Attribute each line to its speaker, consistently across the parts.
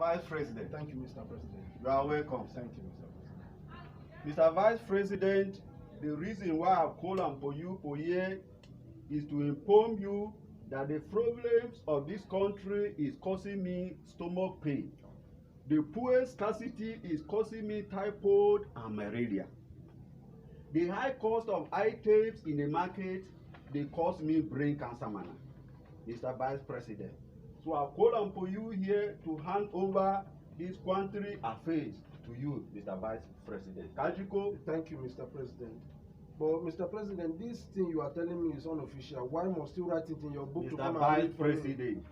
Speaker 1: Vice President.
Speaker 2: Thank you, Mr. President.
Speaker 1: You are welcome.
Speaker 2: Thank you, Mr. President.
Speaker 1: Mr. Vice President, the reason why I call on for you for here is to inform you that the problems of this country is causing me stomach pain. The fuel scarcity is causing me typhoid and malaria. The high cost of items in the market, they cause me brain cancer, Mr. Vice President. So I call on for you here to hand over this country affairs to you, Mr. Vice President. Kajiko.
Speaker 2: Thank you, Mr. President. But Mr. President, this thing you are telling me is unofficial. Why must you write it in your book to come
Speaker 1: Mr.
Speaker 2: and read for
Speaker 1: Vice President,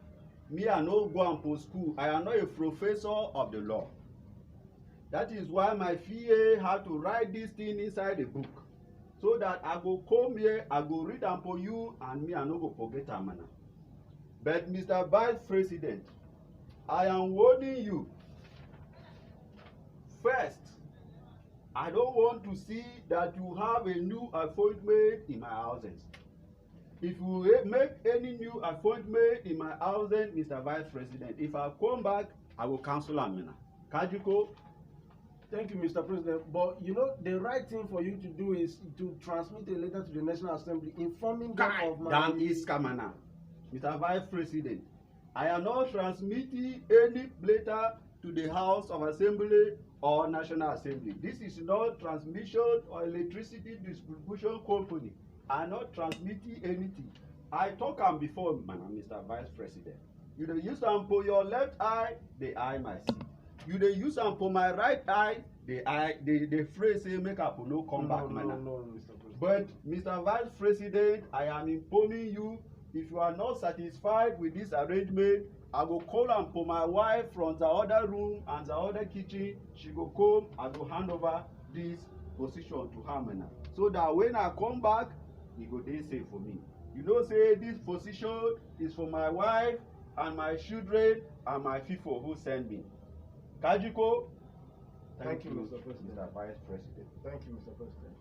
Speaker 1: me I no go and for school. I am not a professor of the law. That is why my VA had to write this thing inside the book, so that I go come here, I go read them for you, and me I no go forget them. But Mr. Vice President, I am warning you. First, I don't want to see that you have a new appointment in my houses. If you make any new appointment in my houses, Mr. Vice President, if I come back, I will cancel Amina. Kajiko.
Speaker 2: Thank you, Mr. President. But you know, the right thing for you to do is to transmit a letter to the National Assembly informing them of my...
Speaker 1: That is Kamana. Mr. Vice President, I am not transmitting any letter to the House of Assembly or National Assembly. This is not transmission or electricity distribution company. I am not transmitting anything. I talk am before, Mr. Vice President. You dey use am for your left eye, the eye my see. You dey use am for my right eye, the phrase say make I no come back,
Speaker 2: No, Mr. President.
Speaker 1: But Mr. Vice President, I am informing you, if you are not satisfied with this arrangement, I go call am for my wife from the other room and the other kitchen. She go come, I go hand over this position to her, so that when I come back, e go dey safe for me. You know, say this position is for my wife and my children and my people who send me. Kajiko.
Speaker 2: Thank you, Mr. President.
Speaker 1: Mr. Vice President.
Speaker 2: Thank you, Mr. President.